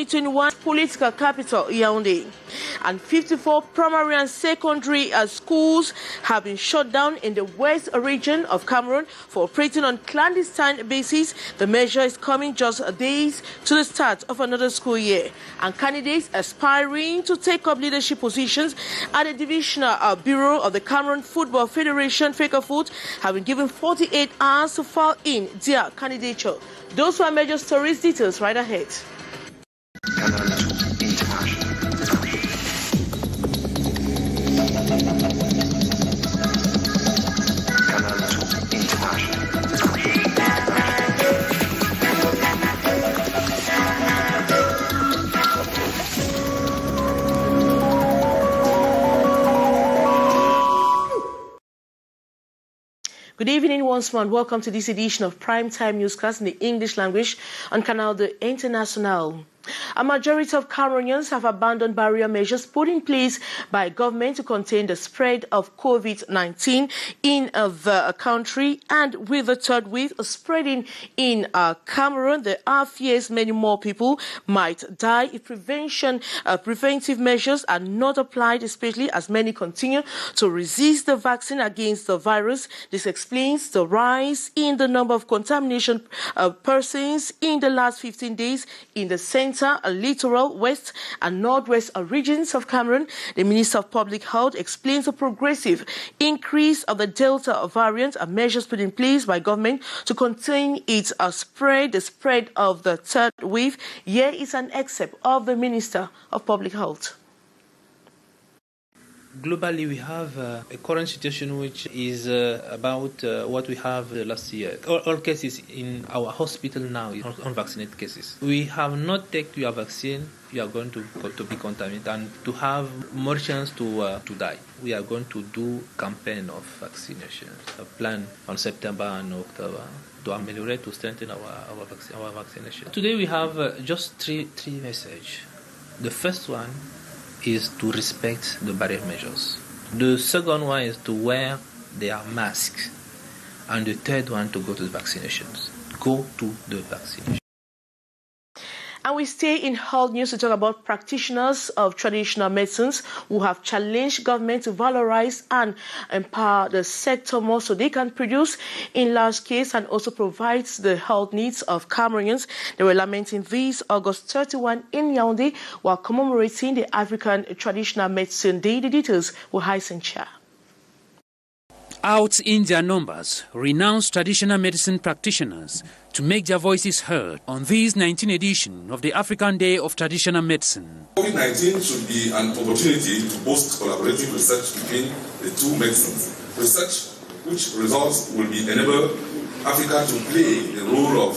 2021 political capital, Yaoundé. And 54 primary and secondary schools have been shut down in the west region of Cameroon for operating on clandestine basis. The measure is coming just days to the start of another school year. And candidates aspiring to take up leadership positions at the Divisional Bureau of the Cameroon Football Federation, FECAFOOT, have been given 48 hours to file in their candidature. Those were major stories. Details right ahead. Canal International. Good evening once more and welcome to this edition of Primetime Newscast in the English language on Canal International. A majority of Cameroonians have abandoned barrier measures put in place by government to contain the spread of COVID-19 in the country, and with the third wave spreading in Cameroon, there are fears many more people might die if preventive measures are not applied, especially as many continue to resist the vaccine against the virus. This explains the rise in the number of contamination persons in the last 15 days in the centre, littoral, west and northwest regions of Cameroon. The Minister of Public Health explains the progressive increase of the Delta variant and measures put in place by government to contain its spread, the spread of the third wave. Here is an excerpt of the Minister of Public Health. Globally, we have a current situation which is about what we have last year. All cases in our hospital now is unvaccinated cases. We have not taken your vaccine, you are going to be contaminated and to have more chance to die. We are going to do campaign of vaccination, a plan on September and October to ameliorate, to strengthen our vaccination. Today we have just three messages. The first one is to respect the barrier measures. The second one is to wear their masks. And the third one, to go to the vaccinations. Go to the vaccination. And we stay in health news to talk about practitioners of traditional medicines who have challenged government to valorize and empower the sector more so they can produce in large scale and also provide the health needs of Cameroonians. They were lamenting this August 31 in Yaoundé while commemorating the African Traditional Medicine Day. The details were Haisencha. Out in their numbers, renowned traditional medicine practitioners to make their voices heard on this 19th edition of the African Day of Traditional Medicine. COVID-19 should be an opportunity to boost collaborative research between the two medicines. Research which results will enable Africa to play the role of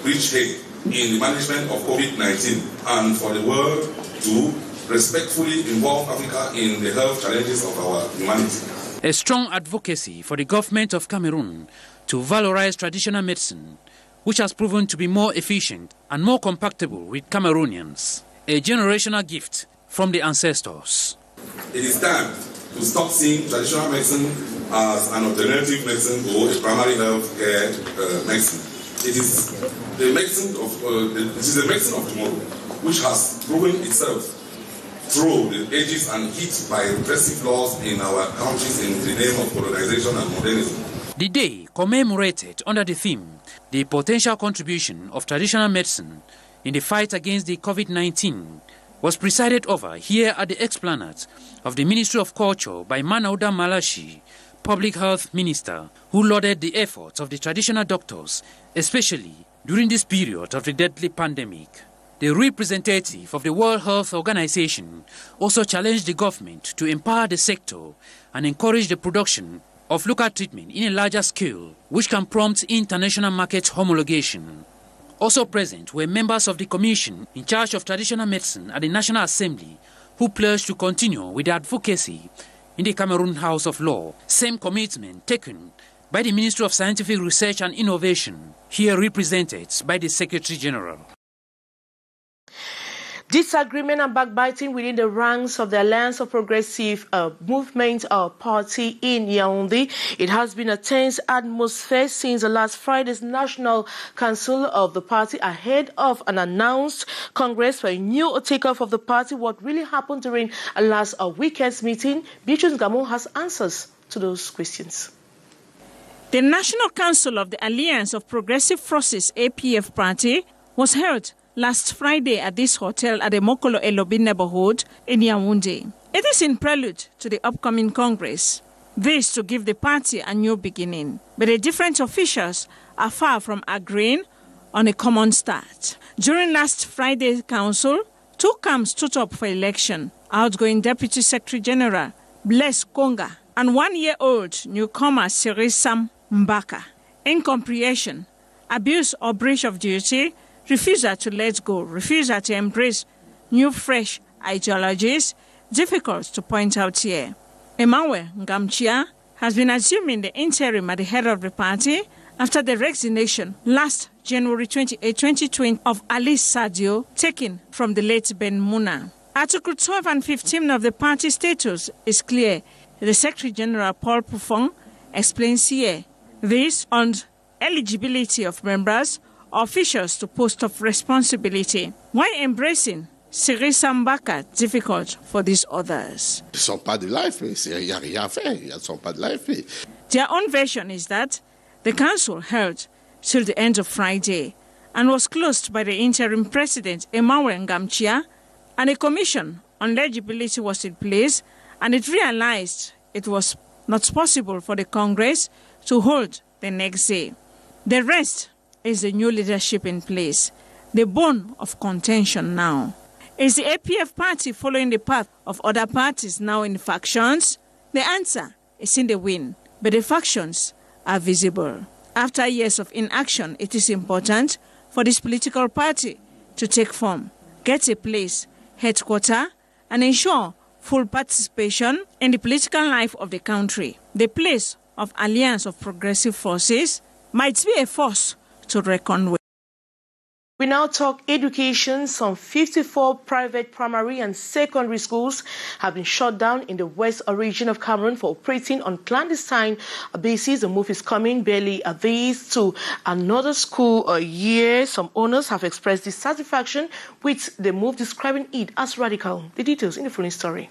bridgehead in the management of COVID-19 and for the world to respectfully involve Africa in the health challenges of our humanity. A strong advocacy for the government of Cameroon to valorize traditional medicine, which has proven to be more efficient and more compatible with Cameroonians. A generational gift from the ancestors. It is time to stop seeing traditional medicine as an alternative medicine or a primary health care medicine. It is the medicine of tomorrow, which has proven itself through the ages and hit by repressive laws in our countries in the name of colonization and modernism. The day commemorated under the theme, the potential contribution of traditional medicine in the fight against the COVID-19, was presided over here at the explanade of the Ministry of Culture by Manauda Malashi, Public Health Minister, who lauded the efforts of the traditional doctors, especially during this period of the deadly pandemic. The representative of the World Health Organization also challenged the government to empower the sector and encourage the production of local treatment in a larger scale, which can prompt international market homologation. Also present were members of the commission in charge of traditional medicine at the National Assembly, who pledged to continue with the advocacy in the Cameroon House of Law. Same commitment taken by the Ministry of Scientific Research and Innovation, here represented by the Secretary General. Disagreement and backbiting within the ranks of the Alliance of Progressive Movement Party in Yaoundé. It has been a tense atmosphere since the last Friday's National Council of the party ahead of an announced Congress for a new takeoff of the party. What really happened during last weekend's meeting? Beatrice Gamo has answers to those questions. The National Council of the Alliance of Progressive Forces APF party was held last Friday at this hotel at the Mokolo Elobi neighborhood in Yaoundé. It is in prelude to the upcoming Congress. This to give the party a new beginning. But the different officials are far from agreeing on a common start. During last Friday's council, two camps stood up for election. Outgoing Deputy Secretary General Bless Konga and one-year-old newcomer Sirisam Mbaka. Incomprehension, abuse or breach of duty, refusal to let go, refusal to embrace new fresh ideologies, difficult to point out here. Emmanuel Ngamchia has been assuming the interim at the head of the party after the resignation last January 28, 2020 of Ali Sadio, taken from the late Ben Muna. Article 12 and 15 of the party status is clear. The Secretary General Paul Pufong explains here this on eligibility of members officials to posts of responsibility, while embracing Sirisa Mbaka difficult for these others. Ils ne sont pas de l'AFP, il n'y a rien à faire, ils ne sont pas de l'AFP. Their own version is that the council held till the end of Friday and was closed by the interim president Emmanuel Ngamchia, and a commission on legibility was in place, and it realized it was not possible for the Congress to hold the next day. The rest is the new leadership in place. The bone of contention now. Is the APF party following the path of other parties now in factions? The answer is in the wind, but the factions are visible. After years of inaction, it is important for this political party to take form, get a place, headquarters, and ensure full participation in the political life of the country. The place of Alliance of Progressive Forces might be a force to reckon with. We now talk education. Some 54 private primary and secondary schools have been shut down in the west region of Cameroon for operating on clandestine basis. The move is coming barely a days to another school year. Some owners have expressed dissatisfaction with the move, describing it as radical. The details in the following story.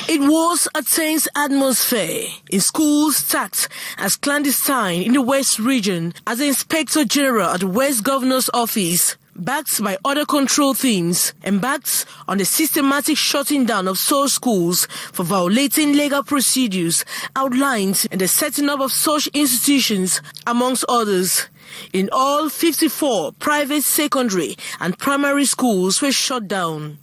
It was a tense atmosphere in schools tagged as clandestine in the West region as the Inspector General at the West Governor's Office, backed by other control themes, embarked on the systematic shutting down of such schools for violating legal procedures outlined in the setting up of such institutions, amongst others. In all, 54 private secondary and primary schools were shut down.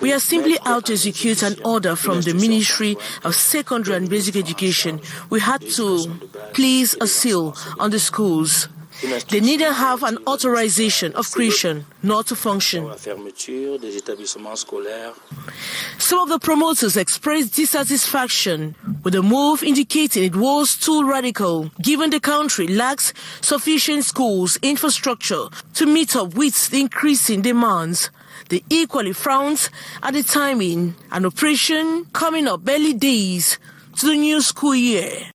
We are simply out to execute an order from the Ministry of Secondary and Basic Education. We had to place a seal on the schools. They needn't have an authorization of creation, not to function. Some of the promoters expressed dissatisfaction with the move, indicating it was too radical, given the country lacks sufficient schools infrastructure to meet up with the increasing demands. They equally frowned at the timing and operation coming up barely days to the new school year.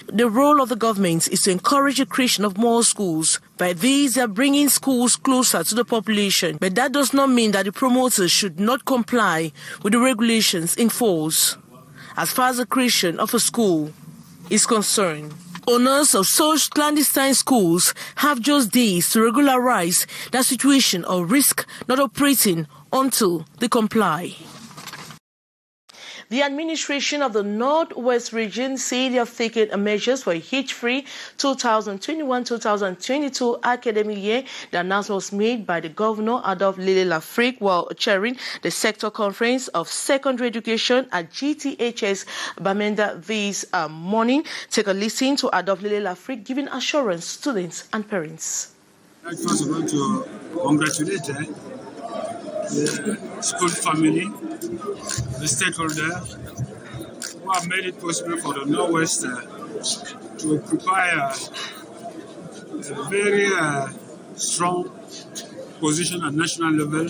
The role of the government is to encourage the creation of more schools. By this, they are bringing schools closer to the population. But that does not mean that the promoters should not comply with the regulations in force. As far as the creation of a school is concerned, owners of such clandestine schools have just days to regularize that situation or risk not operating until they comply. The administration of the Northwest region said they have taken measures for a hitch-free 2021-2022 academic year. The announcement was made by the Governor Adolphe Lele-Lafrique while chairing the sector conference of secondary education at GTHS Bamenda this morning. Take a listen to Adolphe Lele-Lafrique giving assurance to students and parents. I first want to congratulate the school family, the stakeholders who have made it possible for the Northwest to prepare a very strong position at national level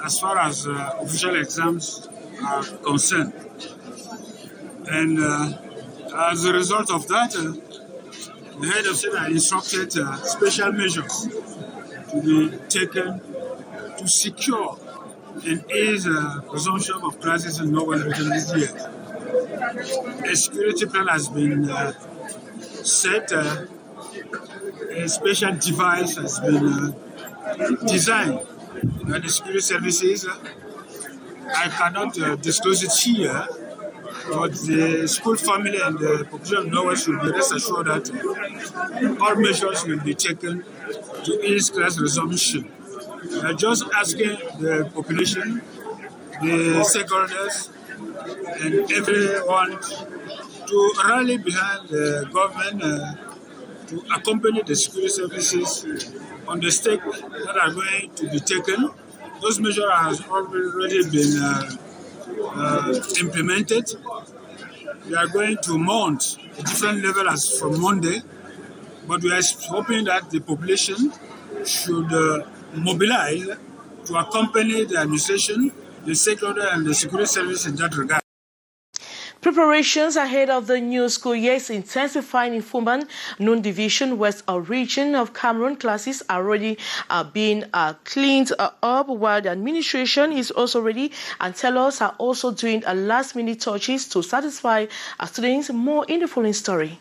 as far as official exams are concerned. And as a result of that, the head of state instructed special measures to be taken to secure and ease resumption of classes in Northern region this year. A security plan has been set, a special device has been designed by the security services. I cannot disclose it here, but the school family and the population of Norway should be rest assured that all measures will be taken to ease class resumption. We are just asking the population, the stakeholders, and everyone to rally behind the government to accompany the security services on the steps that are going to be taken. Those measures have already been implemented. We are going to mount a different level as from Monday, but we are hoping that the population should mobilize to accompany the administration, the stakeholder, and the security service in that regard. Preparations ahead of the new school year is intensifying in Fumban, Noon Division, West region of Cameroon. Classes are already being cleaned up, while the administration is also ready, and tellers are also doing a last-minute touches to satisfy our students. More in the following story.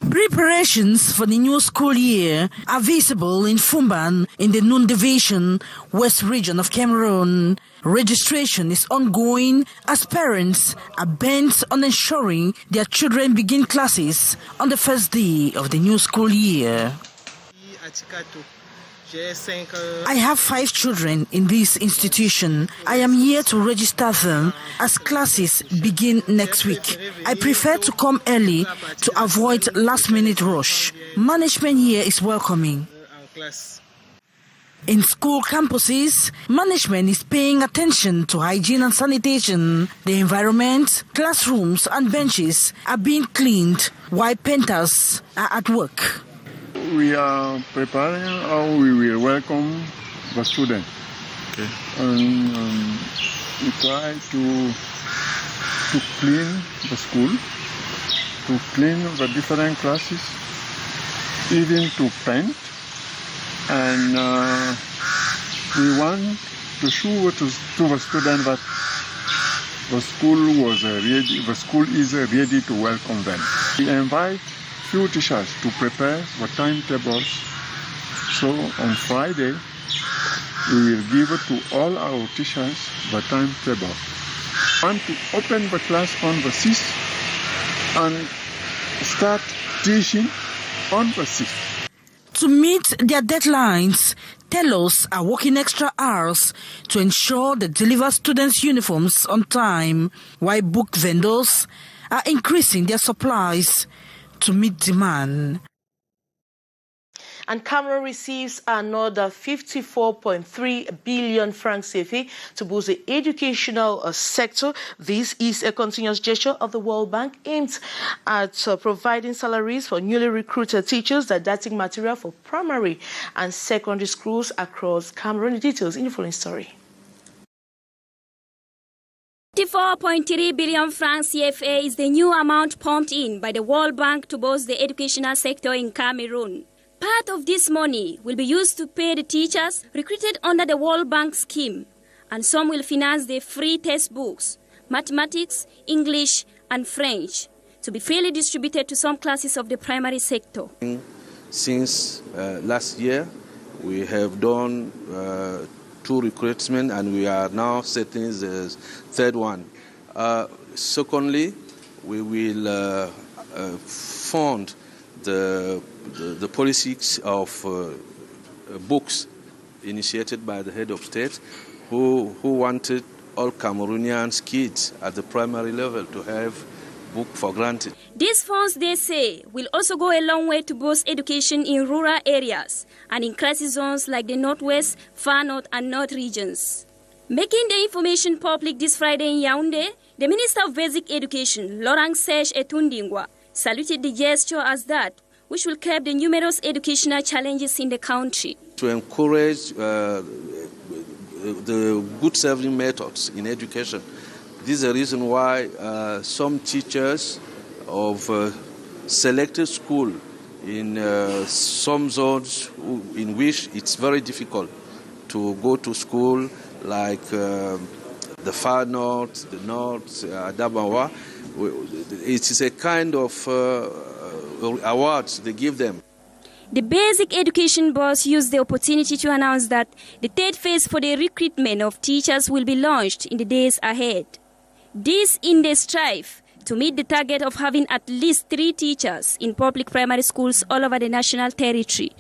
Preparations for the new school year are visible in Fumban in the Noon Division, West region of Cameroon. Registration is ongoing as parents are bent on ensuring their children begin classes on the first day of the new school year. I have 5 children in this institution. I am here to register them as classes begin next week. I prefer to come early to avoid last-minute rush. Management here is welcoming. In school campuses, management is paying attention to hygiene and sanitation. The environment, classrooms and benches are being cleaned while painters are at work. We are preparing how we will welcome the students. Okay. And we try to clean the school, to clean the different classes, even to paint. And we want to show to the students that the school is ready to welcome them. We invite few teachers to prepare the timetables. So on Friday, we will give it to all our teachers the timetable. We want to open the class on the 6th and start teaching on the 6th. To meet their deadlines, tellers are working extra hours to ensure they deliver students' uniforms on time, while book vendors are increasing their supplies to meet demand. And Cameroon receives another 54.3 billion francs CFA to boost the educational sector. This is a continuous gesture of the World Bank aimed at providing salaries for newly recruited teachers, didactic material for primary and secondary schools across Cameroon. Details in the following story. 54.3 billion francs CFA is the new amount pumped in by the World Bank to boost the educational sector in Cameroon. Part of this money will be used to pay the teachers recruited under the World Bank scheme, and some will finance the free textbooks, mathematics, English, and French, to be freely distributed to some classes of the primary sector. Since last year, we have done 2 recruitment, and we are now setting the 3rd one. Secondly, we will fund the policies of books initiated by the head of state, who wanted all Cameroonians kids at the primary level to have book for granted. These funds, they say, will also go a long way to boost education in rural areas and in crisis zones like the Northwest, Far North and North regions. Making the information public this Friday in Yaoundé, the Minister of Basic Education, Laurent Serge Etundingwa, saluted the gesture as that which will curb the numerous educational challenges in the country. To encourage the good serving methods in education. This is the reason why some teachers of selected school in some zones in which it's very difficult to go to school, like the far north, the north, Adamawa. It is a kind of awards they give them. The Basic Education Boss used the opportunity to announce that the third phase for the recruitment of teachers will be launched in the days ahead. This in the strive to meet the target of having at least 3 teachers in public primary schools all over the national territory.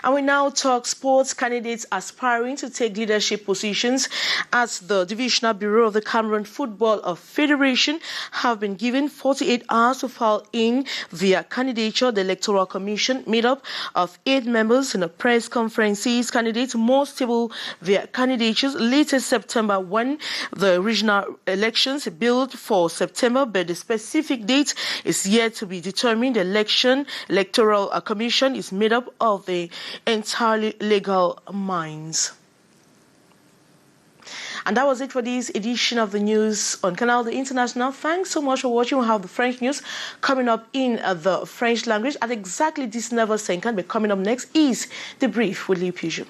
And we now talk sports. Candidates aspiring to take leadership positions at the Divisional Bureau of the Cameroon Football Federation have been given 48 hours to file in via candidature. The Electoral Commission, made up of 8 members in a press conference, says candidates more stable via candidatures latest September when the regional elections billed for September, but the specific date is yet to be determined. The Electoral Commission is made up of the entirely legal minds. And that was it for this edition of the news on Canal the International. Thanks so much for watching. We'll have the French news coming up in the French language at exactly this 9h50. But coming up next is the brief with Lee Peugeot.